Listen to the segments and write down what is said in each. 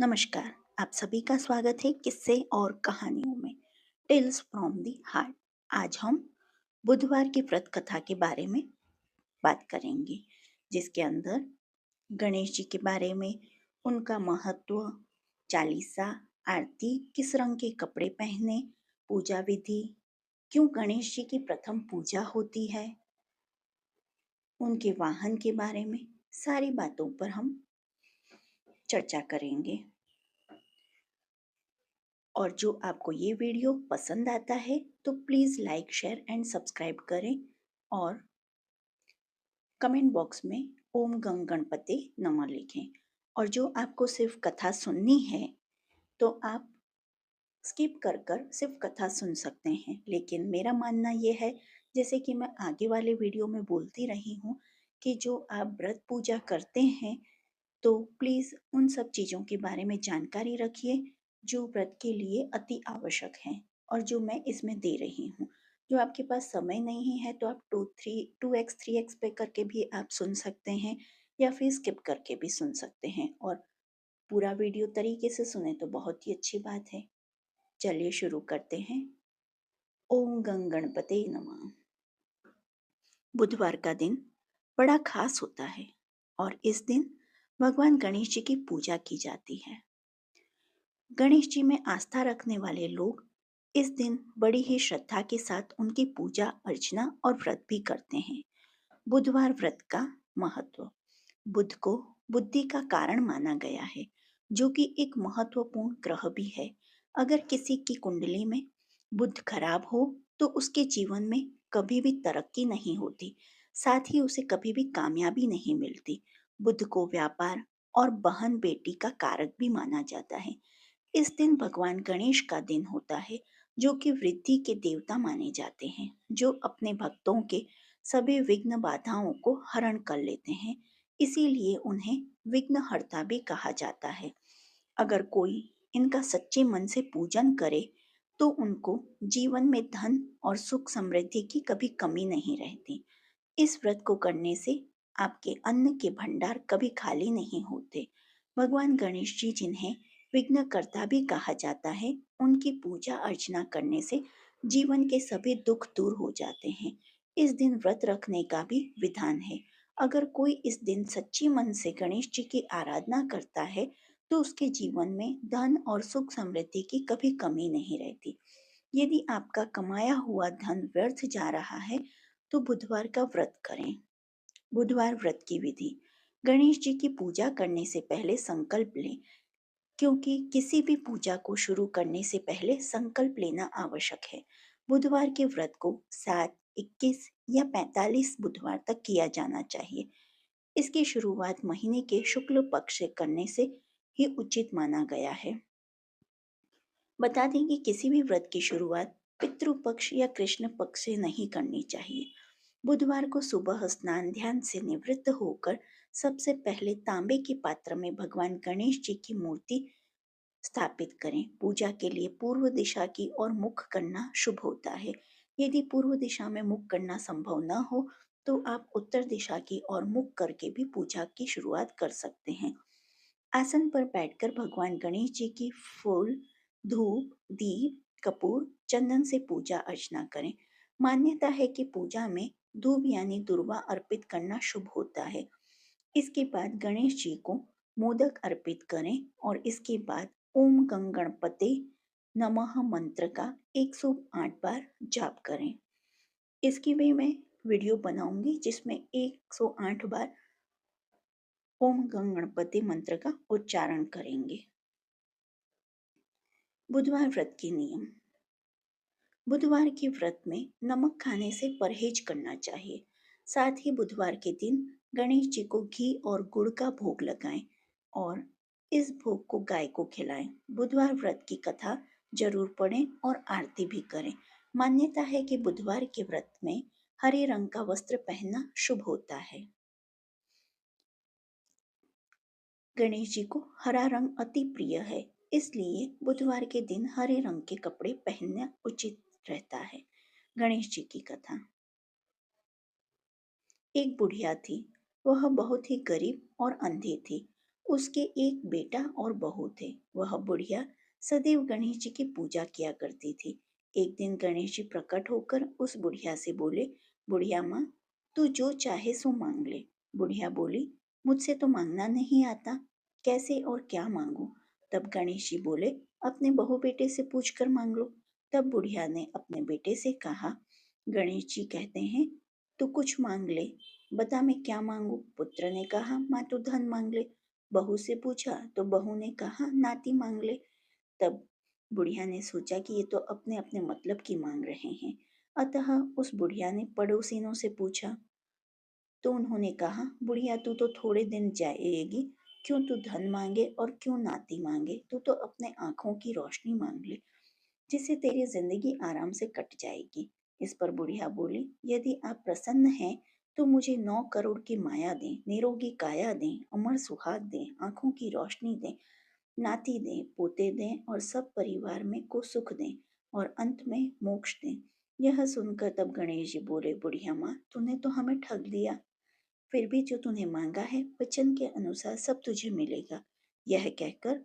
नमस्कार। आप सभी का स्वागत है किस्से और कहानियों में टेल्स फ्रॉम दी हार्ट। आज हम बुधवार की व्रत कथा के बारे में बात करेंगे, जिसके अंदर गणेश जी के बारे में, उनका महत्व, चालीसा, आरती, किस रंग के कपड़े पहने, पूजा विधि, क्यों गणेश जी की प्रथम पूजा होती है, उनके वाहन के बारे में सारी बातों पर हम चर्चा करेंगे। और जो आपको ये वीडियो पसंद आता है तो please like, share and subscribe करें और कमेंट बॉक्स में ओम गंग गणपते नमः लिखें। और जो आपको सिर्फ कथा सुननी है तो आप स्किप कर कर सिर्फ कथा सुन सकते हैं, लेकिन मेरा मानना ये है, जैसे कि मैं आगे वाले वीडियो में बोलती रही हूँ, कि जो आप व्रत पूजा करते हैं तो प्लीज़ उन सब चीज़ों के बारे में जानकारी रखिए जो व्रत के लिए अति आवश्यक हैं और जो मैं इसमें दे रही हूँ। जो आपके पास समय नहीं है तो आप 2x 3x पे करके भी आप सुन सकते हैं या फिर स्किप करके भी सुन सकते हैं, और पूरा वीडियो तरीके से सुने तो बहुत ही अच्छी बात है। चलिए शुरू करते हैं। ओम गंग गणपते नमः। बुधवार का दिन बड़ा खास होता है और इस दिन भगवान गणेश जी की पूजा की जाती है। गणेश जी में आस्था रखने वाले लोग इस दिन बड़ी ही श्रद्धा के साथ उनकी पूजा अर्चना और व्रत भी करते हैं। बुधवार व्रत का महत्व। बुध को बुद्धि का कारण माना गया है, जो कि एक महत्वपूर्ण ग्रह भी है। अगर किसी की कुंडली में बुध खराब हो तो उसके जीवन में कभी भी तरक्की नहीं होती, साथ ही उसे कभी भी कामयाबी नहीं मिलती। बुध को व्यापार और बहन बेटी का कारक भी माना जाता है। इस दिन भगवान गणेश का दिन होता है, जो कि वृद्धि के देवता माने जाते हैं, जो अपने भक्तों के सभी विघ्न बाधाओं को हरण कर लेते हैं। इसीलिए उन्हें विघ्नहर्ता भी कहा जाता है। अगर कोई इनका सच्चे मन से पूजन करे तो उनको जीवन में धन और सुख समृद्धि की कभी कमी नहीं रहती। इस व्रत को करने से आपके अन्न के भंडार कभी खाली नहीं होते। भगवान गणेश जी, जिन्हें विघ्नकर्ता भी कहा जाता है, उनकी पूजा अर्चना करने से जीवन के सभी दुख दूर हो जाते हैं। इस दिन व्रत रखने का भी विधान है। अगर कोई इस दिन सच्ची मन से गणेश जी की आराधना करता है तो उसके जीवन में धन और सुख समृद्धि की कभी कमी नहीं रहती। यदि आपका कमाया हुआ धन व्यर्थ जा रहा है तो बुधवार का व्रत करें। बुधवार व्रत की विधि। गणेश जी की पूजा करने से पहले संकल्प लें, क्योंकि किसी भी पूजा को शुरू करने से पहले संकल्प लेना आवश्यक है। बुधवार के व्रत को 7, 21 या 45 बुधवार तक किया जाना चाहिए। इसकी शुरुआत महीने के शुक्ल पक्ष से करने से ही उचित माना गया है। बता दें कि किसी भी व्रत की शुरुआत पितृ पक्ष या कृष्ण पक्ष से नहीं करनी चाहिए। बुधवार को सुबह स्नान ध्यान से निवृत्त होकर सबसे पहले तांबे के पात्र में भगवान गणेश जी की मूर्ति स्थापित करें। पूजा के लिए पूर्व दिशा की ओर मुख करना शुभ होता है। यदि पूर्व दिशा में मुख करना संभव न हो तो आप उत्तर दिशा की ओर मुख करके भी पूजा की शुरुआत कर सकते हैं। आसन पर बैठकर भगवान गणेश जी की फूल, धूप, दीप, कपूर, चंदन से पूजा अर्चना करें। मान्यता है कि पूजा में धूप यानी दुर्वा अर्पित करना शुभ होता है। इसके बाद गणेश जी को मोदक अर्पित करें और इसके बाद ओम गंग गणपते नमः मंत्र का 108 बार जाप करें। इसकी भी मैं वीडियो बनाऊंगी जिसमें 108 बार ओम गंग गणपति मंत्र का उच्चारण करेंगे। बुधवार व्रत के नियम। बुधवार के व्रत में नमक खाने से परहेज करना चाहिए। साथ ही बुधवार के दिन गणेश जी को घी और गुड़ का भोग लगाएं और इस भोग को गाय को खिलाएं। बुधवार व्रत की कथा जरूर पढ़ें और आरती भी करें। मान्यता है कि बुधवार के व्रत में हरे रंग का वस्त्र पहनना शुभ होता है। गणेश जी को हरा रंग अति प्रिय है, इसलिए बुधवार के दिन हरे रंग के कपड़े पहनना उचित रहता है। गणेश जी की कथा। एक बुढ़िया थी। वह बहुत ही गरीब और अंधी थी। उसके एक बेटा और बहू थे। वह बुढ़िया सदैव गणेश जी की पूजा किया करती थी। एक दिन गणेश जी प्रकट होकर उस बुढ़िया से बोले, बुढ़िया माँ, तू जो चाहे सो मांग ले। बुढ़िया बोली, मुझसे तो मांगना नहीं आता, कैसे और क्या मांगू? तब गणेश जी बोले, अपने बहू बेटे से पूछ कर मांग लो। तब बुढ़िया ने अपने बेटे से कहा, गणेश जी कहते हैं तू कुछ मांग ले, बता मैं क्या मांगू? पुत्र ने कहा, माँ तू धन मांग ले। बहू से पूछा तो बहू ने कहा, नाती मांग ले। तब बुढ़िया ने सोचा कि ये तो अपने अपने मतलब की मांग रहे हैं, अतः उस बुढ़िया ने पड़ोसिनों से पूछा तो उन्होंने कहा, बुढ़िया तू तो थोड़े दिन जाएगी, क्यों तू धन मांगे और क्यों नाती मांगे? तू तो अपने आंखों की रोशनी मांग ले, जिससे तेरी जिंदगी आराम से कट जाएगी। इस पर बुढ़िया बोली, यदि आप प्रसन्न हैं तो मुझे 9 करोड़ की माया दें, निरोगी काया दें, अमर सुहाग दें, आंखों की रोशनी दें, नाती दें, पोते दें और सब परिवार में को सुख दें और अंत में मोक्ष दें। यह सुनकर तब गणेश जी बोले, बुढ़िया माँ, तूने तो हमें ठग दिया। फिर भी जो तूने मांगा है वचन के अनुसार सब तुझे मिलेगा। यह कहकर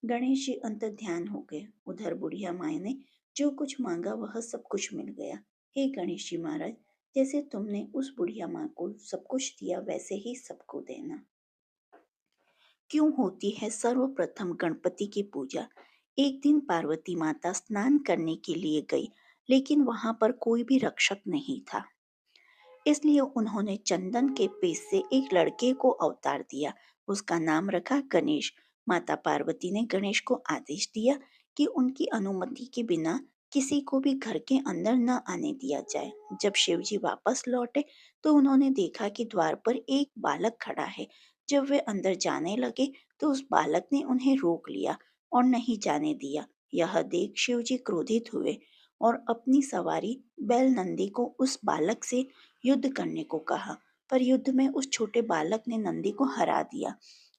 गणेश जी अंतर्ध्यान हो गए। उधर बुढ़िया माँ ने जो कुछ मांगा वह सब कुछ मिल गया। हे गणेश जी महाराज, जैसे तुमने उस बुढ़िया माँ को सब कुछ दिया वैसे ही सबको देना। क्यों होती है सर्वप्रथम गणपति की पूजा? एक दिन पार्वती माता स्नान करने के लिए गई, लेकिन वहां पर कोई भी रक्षक नहीं था। इसलिए उन्होंने चंदन के पेस्ट से एक लड़के को अवतार दिया। उसका नाम रखा गणेश। माता पार्वती ने गणेश को आदेश दिया कि उनकी अनुमति के बिना किसी को भी घर के अंदर न आने दिया जाए। जब शिवजी वापस लौटे तो उन्होंने देखा कि द्वार पर एक बालक खड़ा है। जब वे अंदर जाने लगे तो उस बालक ने उन्हें रोक लिया और नहीं जाने दिया। यह देख शिवजी क्रोधित हुए और अपनी सवारी बैल नंदी को उस बालक से युद्ध करने को कहा, पर युद्ध में उस छोटे बालक ने नंदी को हरा दिया।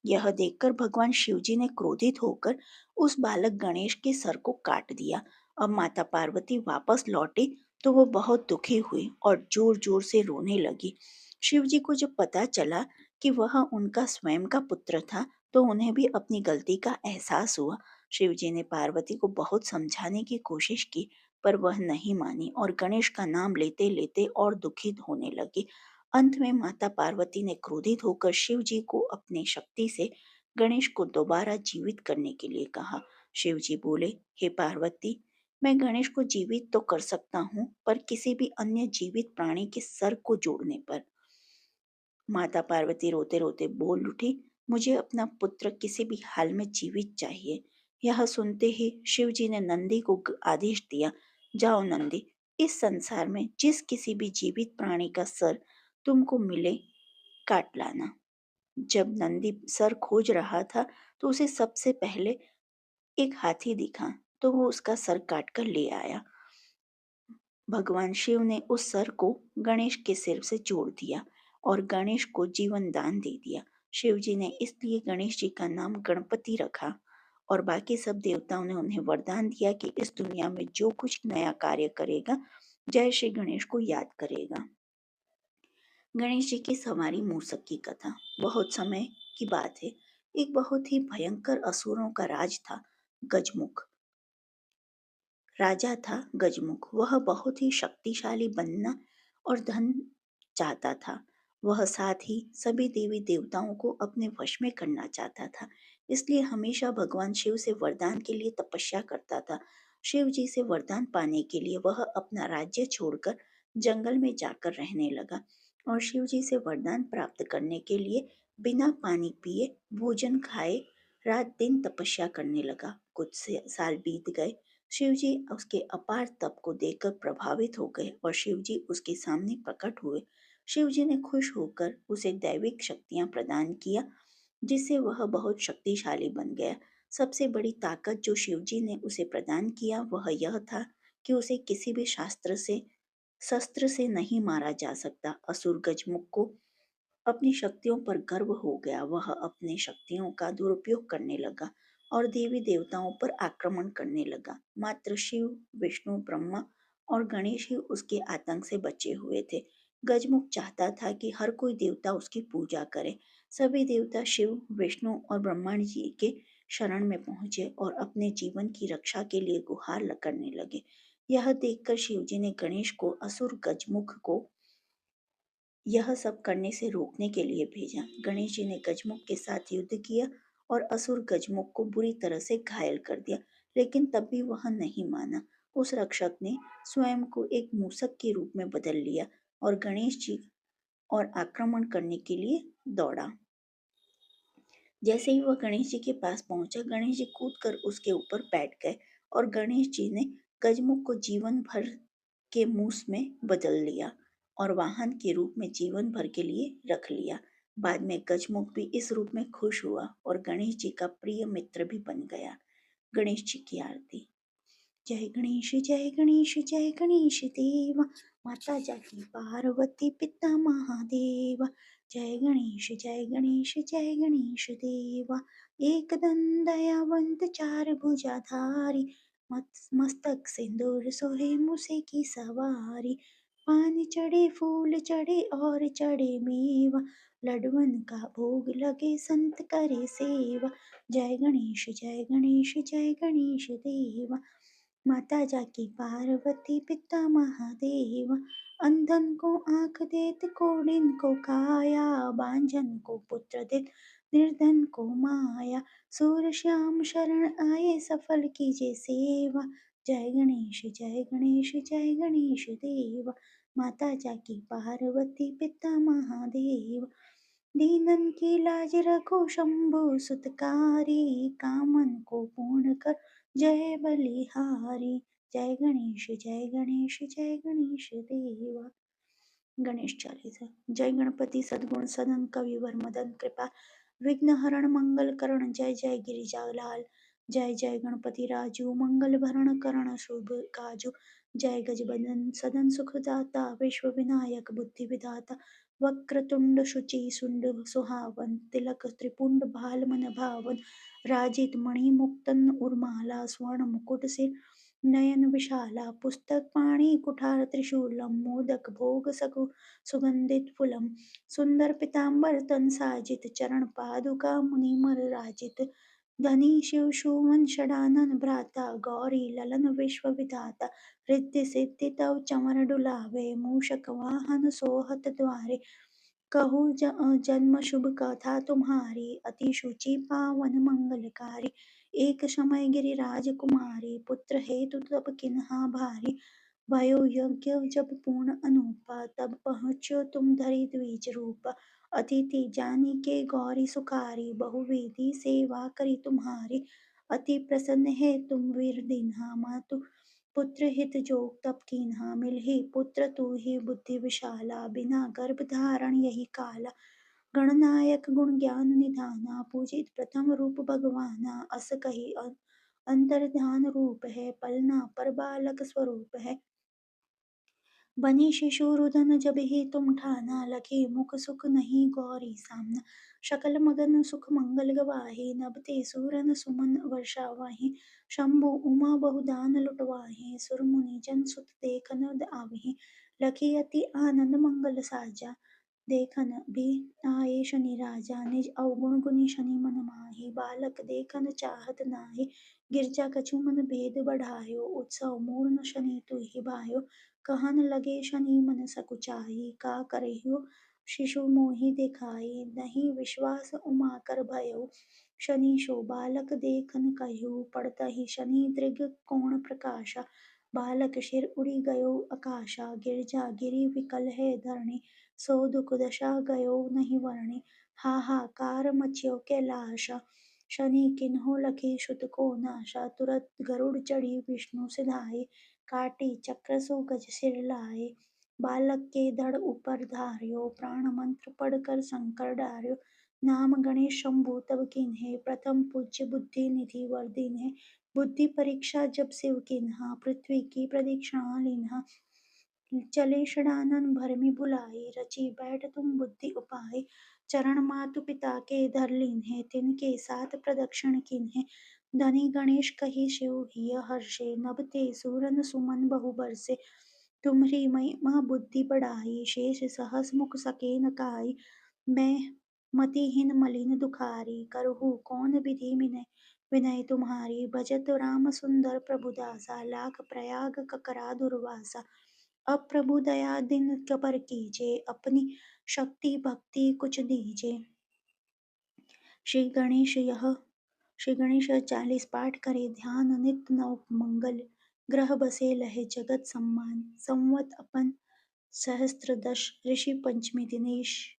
यह देखकर भगवान शिवजी ने क्रोधित होकर उस बालक गणेश के सर को काट दिया। अब माता पार्वती वापस लौटी तो वो बहुत दुखी हुई और जोर जोर से रोने लगी। शिवजी को जब पता चला कि वह उनका स्वयं का पुत्र था तो उन्हें भी अपनी गलती का एहसास हुआ। शिवजी ने पार्वती को बहुत समझाने की कोशिश की, पर वह नहीं मानी और गणेश का नाम लेते लेते और दुखित होने लगी। अंत में माता पार्वती ने क्रोधित होकर शिव जी को अपनी शक्ति से गणेश को दोबारा जीवित करने के लिए कहा। शिव जी बोले, हे पार्वती, मैं गणेश को जीवित तो कर सकता हूँ, पर किसी भी अन्य जीवित प्राणी के सर को जोड़ने पर। माता पार्वती रोते रोते बोल उठी, मुझे अपना पुत्र किसी भी हाल में जीवित चाहिए। यह सुनते ही शिव जी ने नंदी को आदेश दिया, जाओ नंदी, इस संसार में जिस किसी भी जीवित प्राणी का सर तुमको मिले काट लाना। जब नंदी सर खोज रहा था तो उसे सबसे पहले एक हाथी दिखा, तो वो उसका सर काट कर ले आया। भगवान शिव ने उस सर को गणेश के सिर से जोड़ दिया और गणेश को जीवन दान दे दिया। शिव जी ने इसलिए गणेश जी का नाम गणपति रखा और बाकी सब देवताओं ने उन्हें वरदान दिया कि इस दुनिया में जो कुछ नया कार्य करेगा, जय श्री गणेश को याद करेगा। गणेश जी की सवारी मूसक की कथा। बहुत समय की बात है, एक बहुत ही भयंकर असुरों का राज था, गजमुख। राजा था गजमुख। वह बहुत ही शक्तिशाली बनना और धन चाहता था। वह साथ ही सभी देवी देवताओं को अपने वश में करना चाहता था। इसलिए हमेशा भगवान शिव से वरदान के लिए तपस्या करता था। शिव जी से वरदान पाने के लिए वह अपना राज्य छोड़कर जंगल में जाकर रहने लगा और शिव जी से वरदान प्राप्त करने के लिए बिना पानी पिए, भोजन खाए रात दिन तपस्या करने लगा। कुछ साल बीत गए। शिवजी उसके अपार तप को देखकर प्रभावित हो गए और शिवजी उसके सामने प्रकट हुए। शिवजी ने खुश होकर उसे दैविक शक्तियां प्रदान किया, जिससे वह बहुत शक्तिशाली बन गया। सबसे बड़ी ताकत जो शिवजी ने उसे प्रदान किया वह यह था कि उसे किसी भी शास्त्र से शस्त्र से नहीं मारा जा सकता। असुर गजमुख को अपनी शक्तियों पर गर्व हो गया। वह अपनी शक्तियों का दुरुपयोग करने लगा और देवी देवताओं पर आक्रमण करने लगा। मात्र शिव, विष्णु, ब्रह्मा और गणेश ही उसके आतंक से बचे हुए थे। गजमुख चाहता था कि हर कोई देवता उसकी पूजा करे, सभी देवता शिव, विष्णु और ब्रह्मा जी के शरण में पहुंचे और अपने जीवन की रक्षा के लिए गुहार करने लगे। यह देखकर शिवजी ने गणेश को असुर गजमुख को यह सब करने से रोकने के लिए भेजा। गणेश जी ने गजमुख के साथ युद्ध किया और असुर गजमुख को बुरी तरह से घायल कर दिया, लेकिन तब भी वह नहीं माना। उस रक्षक ने स्वयं को एक मूसक के रूप में बदल लिया और गणेश जी और आक्रमण करने के लिए दौड़ा। जैसे ही वह गणेश जी के पास पहुंचा, गणेश जी कूदकर उसके ऊपर बैठ गए और गणेश जी ने गजमुख को जीवन भर के मूस में बदल लिया और वाहन के रूप में जीवन भर के लिए रख लिया। बाद में गजमुख भी इस रूप में खुश हुआ और गणेश जी का प्रिय मित्र भी बन गया। गणेश जी की आरती। जय गणेश जय गणेश जय गणेश देवा, माता जाकी पार्वती पिता महादेवा। जय गणेश जय गणेश जय गणेश देवा, एक दंत दयावंत चार भुजाधारी, मस्तक सिंदूर सोहे मुसे की सवारी। पान चढ़े फूल चढ़े और चढ़े मेवा, लडवन का भोग लगे संत करे सेवा। जय गणेश जय गणेश जय गणेश देवा, माता जाकी पार्वती पिता महादेव। अंधन को आंख देत कोढ़िन को काया, बांझन को पुत्र देत निर्धन को माया। सूर श्याम शरण आए सफल कीजे सेवा, जय गणेश जय गणेश जय गणेश देवा, माता जाकी पार्वती पिता महादेव। दीनन की लाज रखो शंभु सुतकारी, कामन को पूर्ण कर जय बलिहारी। जय गणेश जय गणेश जय गणेश देवा। गणेश चालीसा। जय गणपति सद्गुण सदन कविवर मदन कृपा, विघ्न हरण मंगल करण, जय जय गिरिजालाल। जय जय गणपति राजू, मंगल भरण करण शुभ काजू। जय गजबदन सदन सुखदाता, विश्व विनायक बुद्धि विधाता। वक्रतुंड शुचि सुंड सुहावन, तिलक त्रिपुंड भाल मन भावन। राजित मणि मुक्तन उर्माला, स्वर्ण मुकुट सिर नयन विशाला। पुस्तक पाणि कुठार त्रिशूलम, मोदक भोग सकु सुगंधित फूलम। सुंदर पीतांबर तन साजित, चरण पादुका मुनिमर राजित। धनी शिव सुमन षडानन भ्राता, गौरी ललन विश्व विधाता। रिद्धि सिद्धि तव चमर डुलावे, मूषक वाहन सोहत द्वारे। कहूँ जन्म शुभ कथा तुम्हारी, अति शुचि पावन मंगलकारी। एक समय गिरिराज कुमारी, पुत्र हेतु तब किन्हा भारी। भयो यज्ञ जब पूर्ण अनूपा, तब पहुँचो तुम धरि द्विज रूपा। अतिथि जानी के गौरी सुखारी, बहुविधि सेवा करी तुम्हारी। अति प्रसन्न है तुम वीर दीन्हा, मातु पुत्र हित जोग तब कीन्हा। मिलहि पुत्र तू ही बुद्धि विशाला, बिना गर्भ धारण यही काला। गणनायक गुण ज्ञान निधाना, पूजित प्रथम रूप भगवाना। अस कही अंतर्धान रूप है, पलना पर बालक स्वरूप है। बनी शिशु रुदन जब ही तुम ठाना, लखे मुख सुख नहीं गौरी सामना। शकल मगन सुख मंगल गवाहे, नभते सूरन सुमन वर्षावाहे। शंभु उमा बहुदान लुटवाहे, सुर मुनि जन सुत देखन आवहे। लखी अति आनंद मंगल साजा, देखन भी आए शनि राजा। निज अवगुण गुनी शनि मन माहि, बालक देखन चाहत नाहि। गिरजा कछु मन भेद बढ़ायो, उत्सव मूर्ण शनि तुहि भायो। कहन लगे शनि मन सकुचाई, का करहियो शिशु मोहि दिखाई। नहीं विश्वास उमा कर भयउ, शनि सो बालक देखन कहु। पड़तहि शनि दृग कोण प्रकाशा, बालक सिर उड़ि गयो आकाशा। गिरजा गिरि विकल है धरणी, सो दुख दशा गयो नहीं वरणी। हाहाकार मच्यो कैलाशा, शनि किन्हो लखे सुत को नाशा। तुरत गरुड़ चढ़ी विष्णु सिधाए, काटी चक्र सो गज सिर लाए। बालक के धड़ ऊपर धार्यो, प्राण मंत्र पढ़कर शंकर डार्यो। नाम गणेश शंभु तब कीन्हे, प्रथम पूज्य बुद्धि निधि वर दीन्हे। बुद्धि परीक्षा जब शिव कीन्हा, पृथ्वी की प्रदक्षिणा लीन्हा। चले षडानन भरमि भुलाए, रची बैठ तुम बुद्धि उपाय। चरण मातु पिता के धर लीन्हे, तिनके साथ प्रदक्षिण कीन्हे। धनी गणेश कहि शिव हिय हर्षे, नभते सूरन सुमन बहु बरसे। तुम्हरी महिमा बुद्धि बढ़ाई, शेष सहस मुख सके न काई। मैं मतिहीन मलिन दुखारी, करहु कौन विधि विनय। विनय तुम्हारी भजत राम सुंदर प्रभु दासा, लाख प्रयाग ककरा दुर्वासा। अब प्रभु दया दिन पर कीजे, अपनी शक्ति भक्ति कुछ दीजे। श्री गणेश यह श्री गणेश 40 पाठ करे ध्यान, नित्य नव मंगल ग्रह बसे लहे जगत सम्मान। संवत अपन सहस्त्र दश, ऋषि पंचमी दिनेश,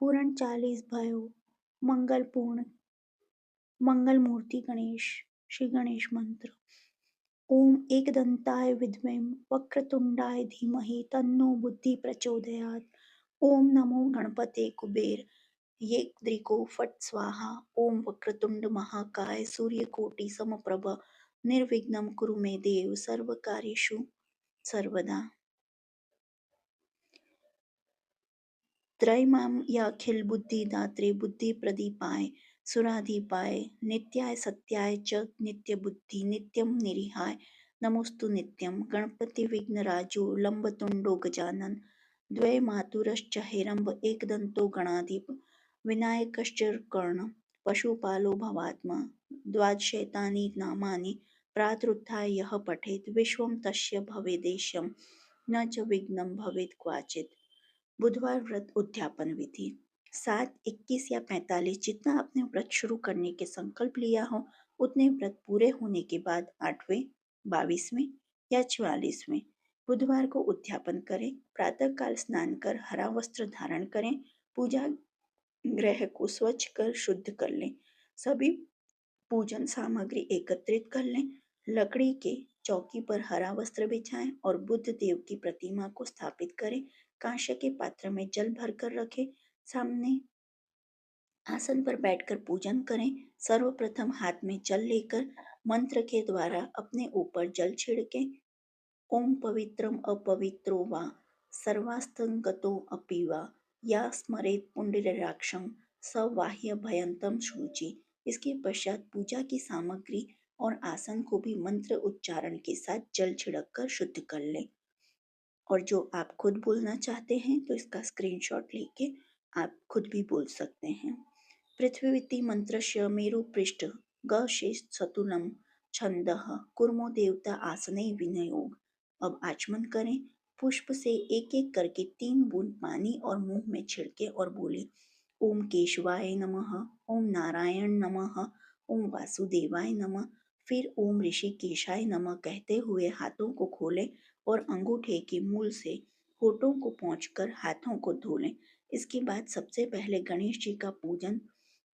पूर्ण 40 भयो मंगल पूर्ण। मंगल मूर्ति गणेश। श्री गणेश मंत्र। ओम एकदंताय विद्महे वक्रतुंडाय धीमहि तन्नो बुद्धि प्रचोदयात्। ओम नमो गणपते कुबेर येद्रिको फट् स्वाहा। ओम वक्रतुंड महाकाय सूर्यकोटि समप्रभ निर्विघ्नं कुरु मे देव सर्वकार्येषु सर्वदा। त्रयमाम याखिल बुद्धि दात्रे बुद्धि प्रदीपाय सुराधिपाय नित्याय सत्याय च नित्य बुद्धि नित्यम निरिहाय नमोस्तु नित्यम। गणपति विघ्नराजो लंबतुंडो गजानन द्वय मातुरश्च हेरंब एकदंतो गणाधिप विनायकश्च कर्ण पशुपालो भवात्मा। द्वादशैतानि नामानि प्रातरुत्थाय यः पठेत् विश्वं तस्य भवेदेश्यं न च विघ्नं भवेत् क्वाचित्। बुधवार व्रत उद्यापन विधि। 7, 21 या 45 जितना आपने व्रत शुरू करने के संकल्प लिया हो उतने व्रत पूरे होने के बाद 8वें, 22वें या 44वें बुधवार को उद्यापन करें। प्रातःकाल स्नान कर हरा वस्त्र धारण करें। पूजा गृह को स्वच्छ कर शुद्ध कर लें। सभी पूजन सामग्री एकत्रित कर लें। लकड़ी के चौकी पर हरा वस्त्र बिछाएं और बुद्ध देव की प्रतिमा को स्थापित करें। कांस्य के पात्र में जल भरकर रखें। सामने आसन पर बैठकर पूजन करें। सर्वप्रथम हाथ में जल लेकर मंत्र के द्वारा अपने ऊपर जल छिड़कें। ओम पवित्रम अपवित्रो वा सर्वास्तंगतो अपि वा या स्मरेत पुंडरीकाक्षं स बाह्य भयंतम शुचि। इसके पश्चात पूजा की सामग्री और आसन को भी मंत्र उच्चारण के साथ जल छिड़क कर शुद्ध कर लें। और जो आप खुद बोलना चाहते हैं तो इसका स्क्रीनशॉट लेके आप खुद भी बोल सकते हैं। पृथ्वीति मंत्रस्य मेरु पृष्ठ गशेष सतुलम छंदः कुर्मो देवता आसने विनियोग। अब आचमन करें। पुष्प से एक एक करके 3 बूंद पानी और मुंह में छिड़के और बोले ओम केशवाय नमः, ओम नारायण नमः, ओम वासुदेवाय नमः। फिर ओम ऋषिकेशाय नमः कहते हुए हाथों को खोलें और अंगूठे के मूल से होठों को पोंछकर हाथों को धो लें। इसके बाद सबसे पहले गणेश जी का पूजन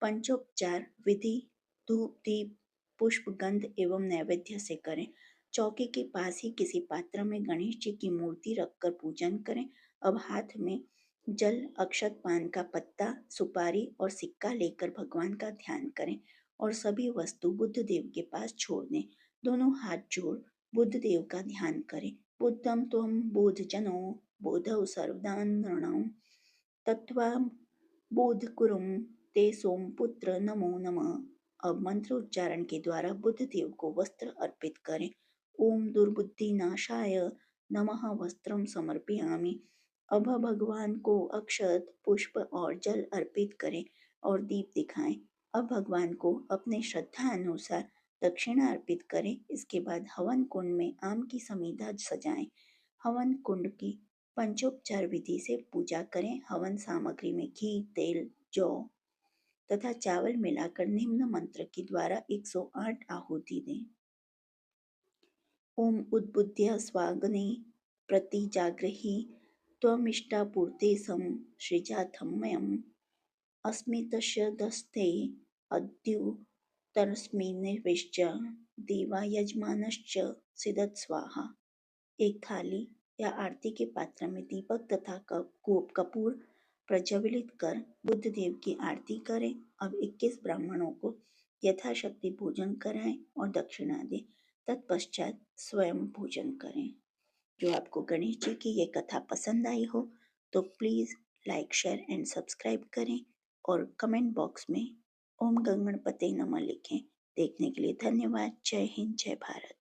पंचोपचार विधि धूप दीप पुष्प गंध एवं नैवेद्य से करें। चौकी के पास ही किसी पात्र में गणेश जी की मूर्ति रखकर पूजन करें। अब हाथ में जल अक्षत पान का पत्ता सुपारी और सिक्का लेकर भगवान का ध्यान करें और सभी वस्तु बुद्ध देव के पास छोड़ दें। दोनों हाथ जोड़ बुद्ध देव का ध्यान करें। बुद्धं त्वं बोधजनो बोधौ सर्वदान नृणां तत्त्वं बोधकुरुं ते सोमपुत्र नमो नमः। अब मंत्र उच्चारण के द्वारा बुद्ध देव को वस्त्र अर्पित करें। ओम दुर्बुद्धि नाशाय नमः वस्त्रम समर्पयामि। अब भगवान को अक्षत पुष्प और जल अर्पित करें और दीप दिखाएं। अब भगवान को अपने श्रद्धा अनुसार दक्षिणा अर्पित करें। इसके बाद हवन कुंड में आम की समीधा सजाएं। हवन कुंड की पंचोपचार विधि से पूजा करें। हवन सामग्री में घी तेल जौ तथा चावल मिलाकर निम्न मंत्र के द्वारा 108 आहुति दें। ओम उद्बुद्ध्य स्वाग्ने प्रतिजागृहि त्वमिष्टापूर्ते सम सृजाथमयम् अस्मितस्य दस्ते अद्युतरस्मिन्निविश्च देवा यजमानश्च सिदत् स्वाहा। एक थाली या आरती के पात्र में दीपक तथा कपूर प्रज्वलित कर बुद्ध देव की आरती करें। अब 21 ब्राह्मणों को यथाशक्ति भोजन कराएं और दक्षिणा दें। तत्पश्चात स्वयं भोजन करें। जो आपको गणेश जी की ये कथा पसंद आई हो तो please like share and subscribe करें और कमेंट बॉक्स में ओम गणपते नमः लिखें। देखने के लिए धन्यवाद। जय हिंद जय भारत।